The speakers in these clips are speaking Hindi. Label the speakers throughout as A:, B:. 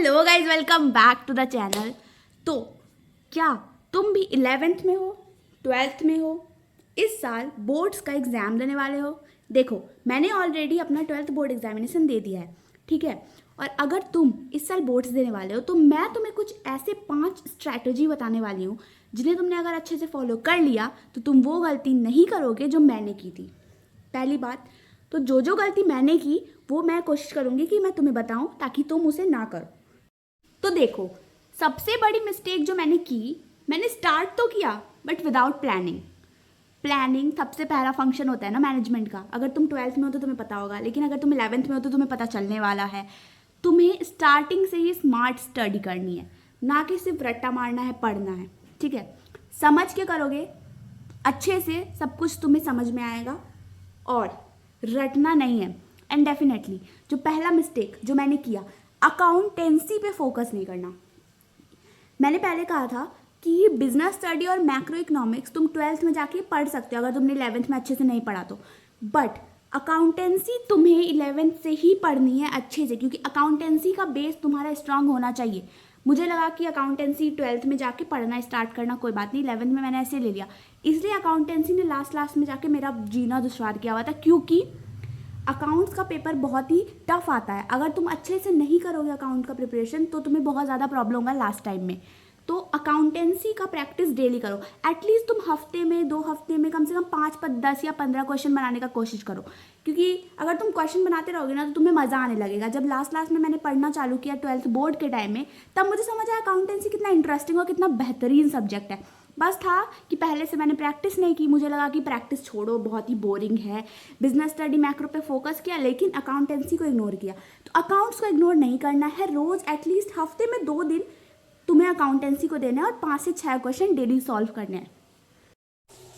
A: Hello guys, welcome back to the channel. तो क्या तुम भी 11th में हो, 12th में हो, इस साल बोर्ड्स का एग्ज़ाम देने वाले हो? देखो, मैंने ऑलरेडी अपना 12th बोर्ड एग्जामिनेशन दे दिया है, ठीक है। और अगर तुम इस साल बोर्ड्स देने वाले हो तो मैं तुम्हें कुछ ऐसे 5 स्ट्रैटेजी बताने वाली हूँ जिन्हें तुमने अगर अच्छे से फॉलो कर लिया तो तुम वो गलती नहीं करोगे जो मैंने की थी। पहली बात तो जो गलती मैंने की वो मैं कोशिश करूँगी कि मैं तुम्हें बताऊँ ताकि तुम उसे ना करो। तो देखो, सबसे बड़ी मिस्टेक जो मैंने की, मैंने स्टार्ट तो किया बट विदाउट प्लानिंग। प्लानिंग सबसे पहला फंक्शन होता है ना मैनेजमेंट का। अगर तुम 12th में हो तो तुम्हें पता होगा, लेकिन अगर तुम 11th में हो तो तुम्हें पता चलने वाला है। तुम्हें स्टार्टिंग से ही स्मार्ट स्टडी करनी है, ना कि सिर्फ रट्टा मारना है, पढ़ना है, ठीक है। समझ के करोगे, अच्छे से सब कुछ तुम्हें समझ में आएगा और रटना नहीं है। एंड डेफिनेटली जो पहला मिस्टेक जो मैंने किया, अकाउंटेंसी पे फोकस नहीं करना। मैंने पहले कहा था कि बिजनेस स्टडी और मैक्रो इकोनॉमिक्स तुम 12th में जाके पढ़ सकते हो अगर तुमने 11th में अच्छे से नहीं पढ़ा तो, बट अकाउंटेंसी तुम्हें 11th से ही पढ़नी है अच्छे से, क्योंकि अकाउंटेंसी का बेस तुम्हारा स्ट्रांग होना चाहिए। मुझे लगा कि अकाउंटेंसी 12th में जाके पढ़ना स्टार्ट करना कोई बात नहीं, 11th में मैंने ऐसे ले लिया, इसलिए अकाउंटेंसी ने लास्ट में जाके मेरा जीना दुश्वार किया हुआ था। क्योंकि अकाउंट्स का पेपर बहुत ही टफ आता है। अगर तुम अच्छे से नहीं करोगे अकाउंट का प्रिपरेशन तो तुम्हें बहुत ज़्यादा प्रॉब्लम होगा लास्ट टाइम में। तो अकाउंटेंसी का प्रैक्टिस डेली करो। एटलीस्ट तुम हफ्ते में 2 हफ्ते में कम से कम 5, 10 या 15 क्वेश्चन बनाने का कोशिश करो, क्योंकि अगर तुम क्वेश्चन बनाते रहोगे ना तो तुम्हें मज़ा आने लगेगा। जब लास्ट में मैंने पढ़ना चालू किया 12th बोर्ड के टाइम में, तब मुझे समझ आया अकाउंटेंसी कितना इंटरेस्टिंग और कितना बेहतरीन सब्जेक्ट है। बस था कि पहले से मैंने प्रैक्टिस नहीं की, मुझे लगा कि प्रैक्टिस छोड़ो, बहुत ही बोरिंग है। बिजनेस स्टडी मैक्रो पे फोकस किया लेकिन अकाउंटेंसी को इग्नोर किया। तो अकाउंट्स को इग्नोर नहीं करना है। रोज़ एटलीस्ट हफ्ते में 2 दिन तुम्हें अकाउंटेंसी को देना है और 5 से 6 क्वेश्चन डेली सॉल्व करने हैं।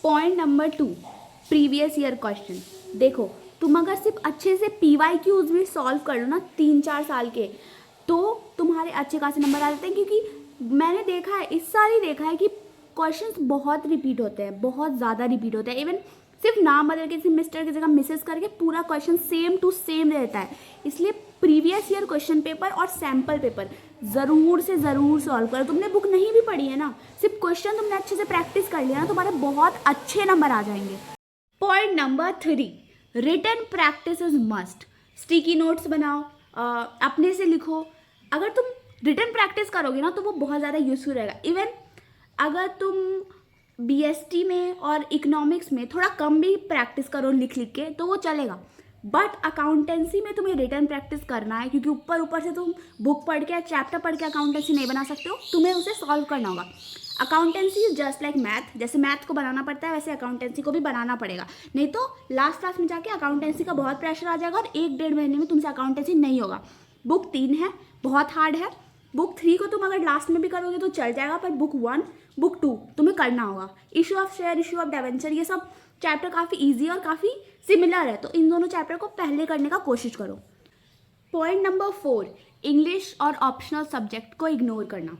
A: Point number 2, previous year question. देखो, तुम अगर सिर्फ अच्छे से PYQs भी सॉल्व कर लो ना 3-4 साल के, तो तुम्हारे अच्छे खासे नंबर आ जाते हैं। क्योंकि मैंने देखा है, इस साल ही देखा है कि क्वेश्चंस बहुत रिपीट होते हैं, बहुत ज़्यादा रिपीट होते हैं। इवन सिर्फ नाम बदल के, सिर्फ मिस्टर की जगह मिसेस करके पूरा क्वेश्चन सेम टू सेम रहता है। इसलिए प्रीवियस ईयर क्वेश्चन पेपर और सैम्पल पेपर ज़रूर से ज़रूर सॉल्व करो। तुमने बुक नहीं भी पढ़ी है ना, सिर्फ क्वेश्चन तुमने अच्छे से प्रैक्टिस कर लिया ना, तुम्हारे बहुत अच्छे नंबर आ जाएंगे। Point number 3, written practice is must. Sticky notes बनाओ, अपने से लिखो। अगर तुम रिटन प्रैक्टिस करोगे ना तो वो बहुत ज़्यादा यूजफुल रहेगा। इवन अगर तुम BST में और इकोनॉमिक्स में थोड़ा कम भी प्रैक्टिस करो लिख के तो वो चलेगा, बट अकाउंटेंसी में तुम्हें रिटन प्रैक्टिस करना है, क्योंकि ऊपर से तुम बुक पढ़ के, चैप्टर पढ़ के अकाउंटेंसी नहीं बना सकते हो, तुम्हें उसे सॉल्व करना होगा। Accountancy is just like math. जैसे मैथ को बनाना पड़ता है वैसे अकाउंटेंसी को भी बनाना पड़ेगा, नहीं तो लास्ट में जाके अकाउंटेंसी का बहुत प्रेशर आ जाएगा और 1-1.5 महीने में तुमसे अकाउंटेंसी नहीं होगा। बुक 3 है, बहुत हार्ड है। बुक 3 को तुम अगर लास्ट में भी करोगे तो चल जाएगा, पर बुक 1, बुक 2 तुम्हें करना होगा। Issue of share, issue of debenture, ये सब चैप्टर काफ़ी ईजी और काफ़ी सिमिलर है, तो इन दोनों चैप्टर को पहले करने का कोशिश करो। पॉइंट नंबर 4, इंग्लिश और ऑप्शनल सब्जेक्ट को इग्नोर करना।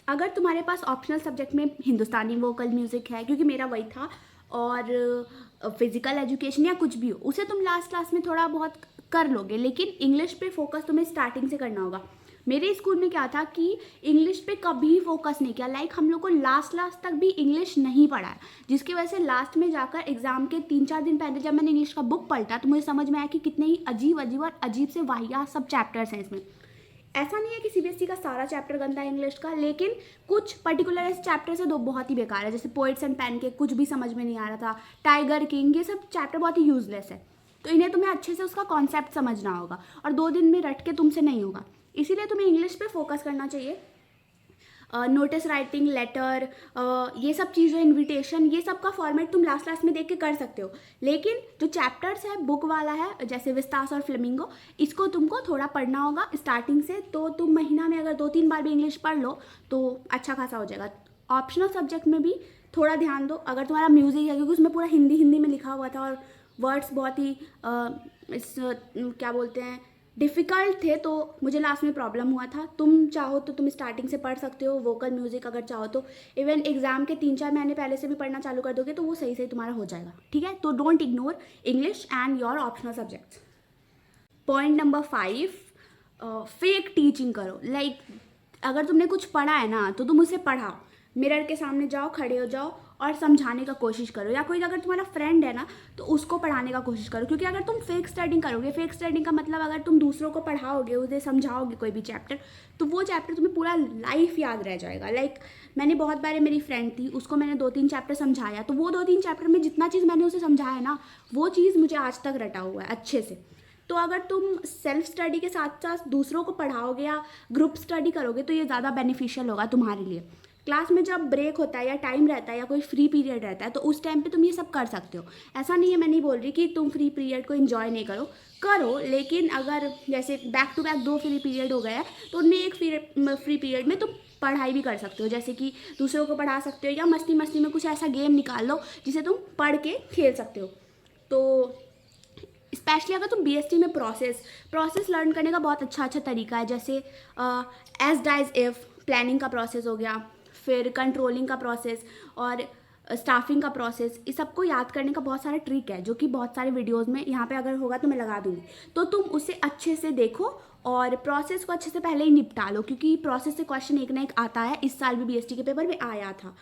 A: अगर तुम्हारे पास ऑप्शनल सब्जेक्ट में हिंदुस्तानी वोकल म्यूज़िक है, क्योंकि मेरा वही था, और फिजिकल एजुकेशन या कुछ भी हो, उसे तुम लास्ट में थोड़ा बहुत कर लोगे, लेकिन इंग्लिश पे फोकस तुम्हें स्टार्टिंग से करना होगा। मेरे स्कूल में क्या था कि इंग्लिश पे कभी फोकस नहीं किया, हम लोग को लास्ट तक भी इंग्लिश नहीं पढ़ा है, जिसकी वजह से लास्ट में जाकर एग्जाम के 3-4 दिन पहले जब मैंने इंग्लिश का बुक पलटा तो मुझे समझ में आया कि कितने ही अजीब से वाहियात सब चैप्टर्स हैं इसमें। ऐसा नहीं है कि CBSE का सारा चैप्टर गंदा है इंग्लिश का, लेकिन कुछ पर्टिकुलर ऐसे चैप्टर्स है दो बहुत ही बेकार है, जैसे पोएट्स एंड पैनकेक, कुछ भी समझ में नहीं आ रहा था। टाइगर किंग, ये सब चैप्टर बहुत ही यूजलेस है, तो इन्हें तुम्हें अच्छे से उसका कॉन्सेप्ट समझना होगा और 2 दिन में रट के तुमसे नहीं होगा। इसीलिए तुम्हें इंग्लिश पे फोकस करना चाहिए। नोटिस राइटिंग, लेटर, ये सब चीज़ें, इनविटेशन, ये सब का फॉर्मेट तुम लास्ट में देख के कर सकते हो, लेकिन जो चैप्टर्स है बुक वाला है, जैसे विस्तास और फ्लेमिंगो, इसको तुमको थोड़ा पढ़ना होगा स्टार्टिंग से। तो तुम महीना में अगर 2-3 बार भी इंग्लिश पढ़ लो तो अच्छा खासा हो जाएगा। ऑप्शनल सब्जेक्ट में भी थोड़ा ध्यान दो। अगर तुम्हारा म्यूज़िक है, क्योंकि उसमें पूरा हिंदी में लिखा हुआ था और वर्ड्स बहुत ही क्या बोलते हैं, डिफ़िकल्ट थे, तो मुझे लास्ट में प्रॉब्लम हुआ था। तुम चाहो तो तुम स्टार्टिंग से पढ़ सकते हो वोकल म्यूज़िक, अगर चाहो तो इवन एग्जाम के 3-4 महीने पहले से भी पढ़ना चालू कर दोगे तो वो सही तुम्हारा हो जाएगा, ठीक है। तो don't ignore English and your optional subjects. Point number 5, fake teaching करो। अगर तुमने कुछ पढ़ा है ना तो तुम उसे पढ़ाओ, मिरर के सामने जाओ, खड़े हो जाओ और समझाने का कोशिश करो, या कोई अगर तुम्हारा फ्रेंड है ना तो उसको पढ़ाने का कोशिश करो। क्योंकि अगर तुम फेक स्टडिंग करोगे, फेक स्टडिंग का मतलब अगर तुम दूसरों को पढ़ाओगे, उसे समझाओगे कोई भी चैप्टर, तो वो चैप्टर तुम्हें पूरा लाइफ याद रह जाएगा। लाइक मैंने बहुत बार, मेरी फ्रेंड थी, उसको मैंने 2-3 चैप्टर समझाया, तो वो 2-3 चैप्टर में जितना चीज़ मैंने उसे समझाया ना, वो चीज़ मुझे आज तक रटा हुआ है अच्छे से। तो अगर तुम सेल्फ स्टडी के साथ साथ दूसरों को पढ़ाओगे या ग्रुप स्टडी करोगे तो ये ज़्यादा बेनिफिशियल होगा तुम्हारे लिए। क्लास में जब ब्रेक होता है या टाइम रहता है या कोई फ्री पीरियड रहता है तो उस टाइम पे तुम ये सब कर सकते हो। ऐसा नहीं है, मैं नहीं बोल रही कि तुम फ्री पीरियड को एंजॉय नहीं करो, करो, लेकिन अगर जैसे back to back 2 free period हो गया है तो उनमें एक फ्री पीरियड में तुम पढ़ाई भी कर सकते हो, जैसे कि दूसरों को पढ़ा सकते हो या मस्ती मस्ती में कुछ ऐसा गेम निकाल लो जिसे तुम पढ़ के खेल सकते हो। तो स्पेशली अगर तुम बीएसटी में प्रोसेस लर्न करने का बहुत अच्छा तरीका है, जैसे एज डाइज इफ, प्लानिंग का प्रोसेस हो गया, फिर कंट्रोलिंग का प्रोसेस और स्टाफिंग का प्रोसेस, इस सबको याद करने का बहुत सारा ट्रिक है जो कि बहुत सारे वीडियोस में यहाँ पे अगर होगा तो मैं लगा दूँगी, तो तुम उसे अच्छे से देखो और प्रोसेस को अच्छे से पहले ही निपटा लो, क्योंकि प्रोसेस से क्वेश्चन एक ना एक आता है। इस साल भी बीएसटी के पेपर में आया था।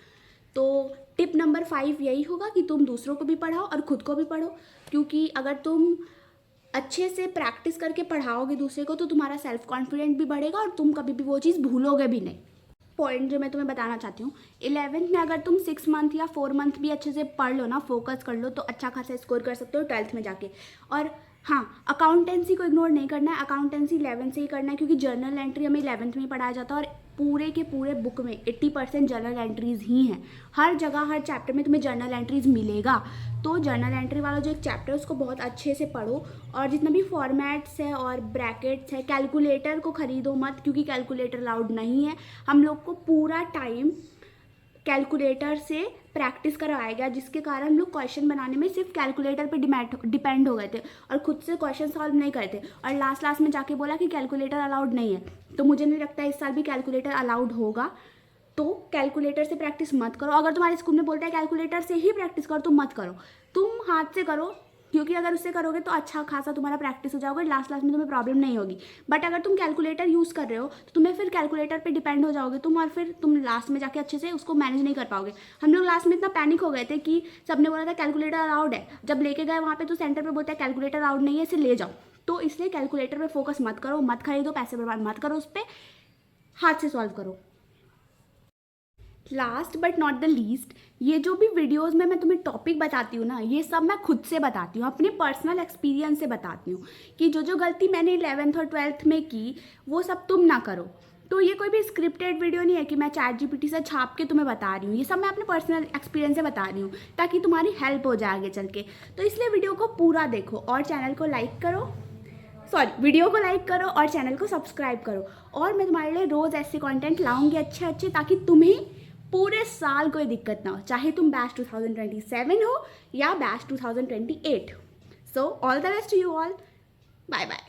A: तो टिप नंबर 5 यही होगा कि तुम दूसरों को भी पढ़ाओ और ख़ुद को भी पढ़ो, क्योंकि अगर तुम अच्छे से प्रैक्टिस करके पढ़ाओगे दूसरे को तो तुम्हारा सेल्फ कॉन्फिडेंट भी बढ़ेगा और तुम कभी भी वो चीज़ भूलोगे भी नहीं। पॉइंट जो मैं तुम्हें बताना चाहती हूँ, 11th में अगर तुम 6 मंथ या 4 मंथ भी अच्छे से पढ़ लो ना, फोकस कर लो, तो अच्छा खासा स्कोर कर सकते हो 12th में जाके। और हाँ, अकाउंटेंसी को इग्नोर नहीं करना है, अकाउंटेंसी 11th से ही करना है, क्योंकि जर्नल एंट्री हमें 11th में ही पढ़ाया जाता है और पूरे के पूरे बुक में 80% जर्नल एंट्रीज़ ही हैं। हर जगह हर चैप्टर में तुम्हें जर्नल एंट्रीज़ मिलेगा। तो जर्नल एंट्री वाला जो एक चैप्टर है उसको बहुत अच्छे से पढ़ो, और जितना भी फॉर्मेट्स है और ब्रैकेट्स है, कैलकुलेटर को ख़रीदो मत, क्योंकि कैलकुलेटर अलाउड नहीं है। हम लोग को पूरा टाइम कैलकुलेटर से प्रैक्टिस करवाया गया, जिसके कारण हम लोग क्वेश्चन बनाने में सिर्फ कैलकुलेटर पे डिपेंड हो गए थे और खुद से क्वेश्चन सॉल्व नहीं करते, और लास्ट में जाके बोला कि कैलकुलेटर अलाउड नहीं है। तो मुझे नहीं लगता इस साल भी कैलकुलेटर अलाउड होगा। तो कैलकुलेटर से प्रैक्टिस मत करो। अगर तुम्हारे स्कूल में बोलता है कैलकुलेटर से ही प्रैक्टिस करो तो मत करो, तुम हाथ से करो, क्योंकि अगर उससे करोगे तो अच्छा खासा तुम्हारा प्रैक्टिस हो जाओगे, लास्ट में तुम्हें प्रॉब्लम नहीं होगी। बट अगर तुम कैलकुलेटर यूज़ कर रहे हो तो तुम्हें फिर कैलकुलेटर पे डिपेंड हो जाओगे तुम, और फिर तुम लास्ट में जाके अच्छे से उसको मैनेज नहीं कर पाओगे। हम लोग लास्ट में इतना पैनिक हो गए थे कि सबने बोला था कैलकुलेटर अलाउड है, जब लेके गए वहाँ पे तो सेंटर पे बोलता है कैलकुलेटर अलाउड नहीं है, इसे ले जाओ। तो इसलिए कैलकुलेटर पे फोकस मत करो, मत खरीदो, पैसे बर्बाद मत करो, उस पर हाथ से सॉल्व करो। Last but not the least, ये जो भी वीडियोस में मैं तुम्हें टॉपिक बताती हूँ ना, ये सब मैं खुद से बताती हूँ, अपने पर्सनल एक्सपीरियंस से बताती हूँ कि जो गलती मैंने 11th और 12th में की वो सब तुम ना करो। तो ये कोई भी स्क्रिप्टेड वीडियो नहीं है कि मैं ChatGPT से छाप के तुम्हें बता रही हूँ, ये सब मैं अपने पर्सनल एक्सपीरियंस से बता रही हूँ ताकि तुम्हारी हेल्प हो जाए आगे चल के। तो इसलिए वीडियो को पूरा देखो और चैनल को लाइक करो, वीडियो को लाइक करो और चैनल को सब्सक्राइब करो, और मैं तुम्हारे लिए रोज़ ऐसे कंटेंट लाऊंगी अच्छे ताकि तुम्हें पूरे साल कोई दिक्कत ना हो, चाहे तुम बैच 2027 हो या batch 2028। So all the best to you all, bye bye.